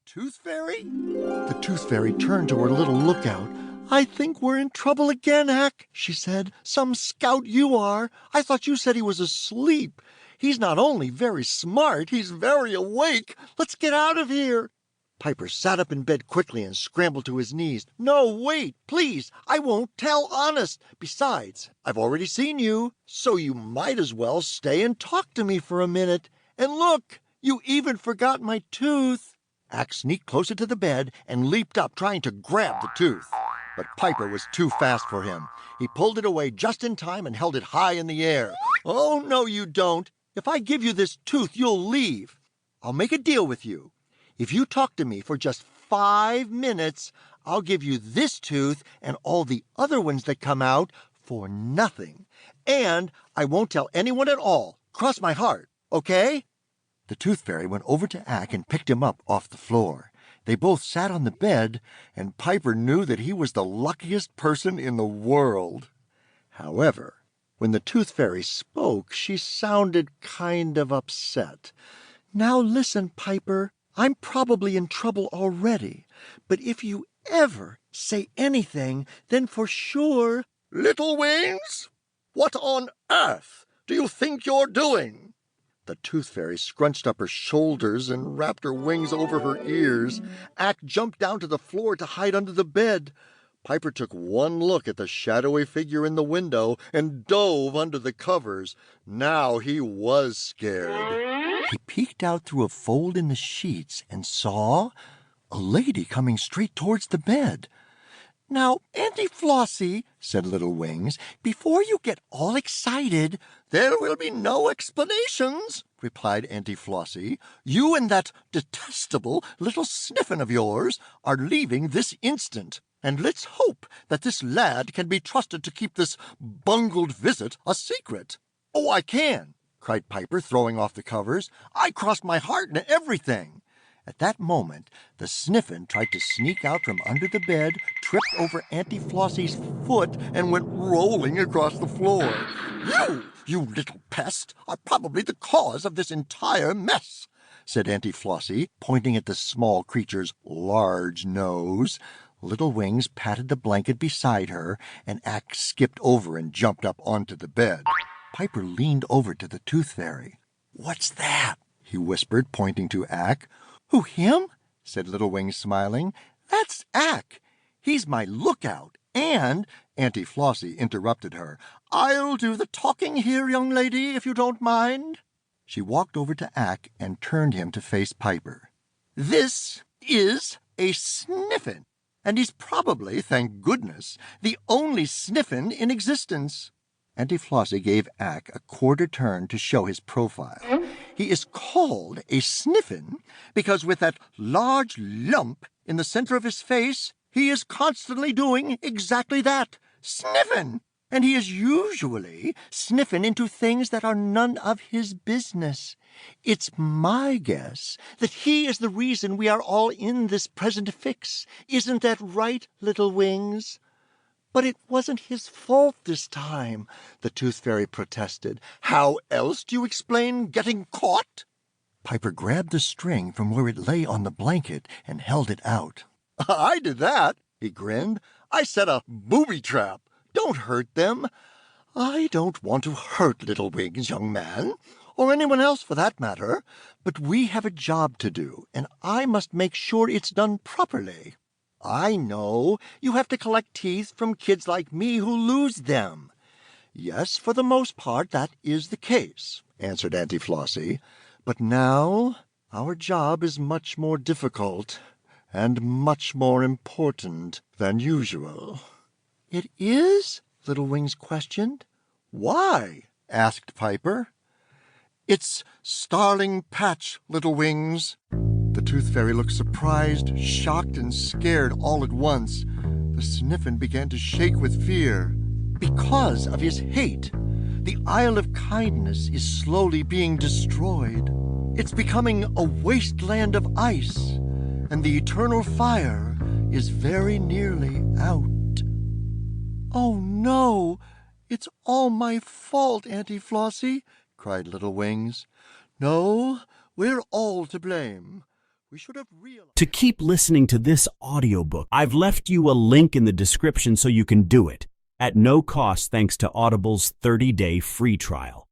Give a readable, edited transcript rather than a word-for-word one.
Tooth Fairy? The Tooth Fairy turned to her little lookout. "I think we're in trouble again, Ack," she said. "Some scout you are. I thought you said he was asleep. He's not only very smart, he's very awake. Let's get out of here." Piper sat up in bed quickly and scrambled to his knees. "No, wait, please. I won't tell, honest. Besides, I've already seen you, so you might as well stay and talk to me for a minute. And look, you even forgot my tooth." Ack sneaked closer to the bed and leaped up, trying to grab the tooth. But Piper was too fast for him. He pulled it away just in time and held it high in the air. "Oh, no, you don't. If I give you this tooth, you'll leave. I'll make a deal with you. If you talk to me for just 5 minutes, I'll give you this tooth and all the other ones that come out for nothing. And I won't tell anyone at all. Cross my heart, okay?" The Tooth Fairy went over to Ack and picked him up off the floor. They both sat on the bed, and Piper knew that he was the luckiest person in the world. However, when the Tooth Fairy spoke, she sounded kind of upset. "Now listen, Piper. I'm probably in trouble already, but if you ever say anything, then for sure—" "Little Wings, what on earth do you think you're doing?" The Tooth Fairy scrunched up her shoulders and wrapped her wings over her ears. Ack jumped down to the floor to hide under the bed. Piper took one look at the shadowy figure in the window and dove under the covers. Now he was scared. He peeked out through a fold in the sheets and saw a lady coming straight towards the bed. "Now, Auntie Flossie," said Little Wings, "before you get all excited—" "There will be no explanations," replied Auntie Flossie. "You and that detestable little Sniffin of yours are leaving this instant. And let's hope that this lad can be trusted to keep this bungled visit a secret." "Oh, I can," cried Piper, throwing off the covers. "I crossed my heart and everything." At that moment, the Sniffin tried to sneak out from under the bed, tripped over Auntie Flossie's foot, and went rolling across the floor. You little pest, are probably the cause of this entire mess," said Auntie Flossie, pointing at the small creature's large nose. Little Wings patted the blanket beside her, and Ack skipped over and jumped up onto the bed. Piper leaned over to the Tooth Fairy. "What's that?" he whispered, pointing to Ack. "Who, him?" said Little Wings, smiling. "That's Ack. He's my lookout. And—" Auntie Flossie interrupted her. "I'll do the talking here, young lady, if you don't mind." She walked over to Ack and turned him to face Piper. "This is a Sniffin, and he's probably, thank goodness, the only Sniffin in existence." Auntie Flossie gave Ack a quarter turn to show his profile. "He is called a Sniffin because with that large lump in the center of his face, he is constantly doing exactly that, sniffin'. And he is usually sniffin' into things that are none of his business. It's my guess that he is the reason we are all in this present fix. Isn't that right, Little Wings?" "But it wasn't his fault this time," the Tooth Fairy protested. "How else do you explain getting caught?" Piper grabbed the string from where it lay on the blanket and held it out. "I did that," he grinned. "I set a booby trap. Don't hurt them." "I don't want to hurt Little Wings, young man, or anyone else for that matter, but we have a job to do, and I must make sure it's done properly. I know you have to collect teeth from kids like me who lose them." "Yes, for the most part that is the case," answered Auntie Flossie. "But now our job is much more difficult and much more important than usual." "It is?" Little Wings questioned. "Why?" asked Piper. "It's Starling Patch, Little Wings." The Tooth Fairy looked surprised, shocked, and scared all at once. The Sniffin began to shake with fear. "Because of his hate, the Isle of Kindness is slowly being destroyed. It's becoming a wasteland of ice, and the eternal fire is very nearly out." "Oh, no! It's all my fault, Auntie Flossie," cried Little Wings. "No, we're all to blame. We should have realized. To keep listening to this audiobook, I've left you a link in the description so you can do it at no cost thanks to Audible's 30-day free trial.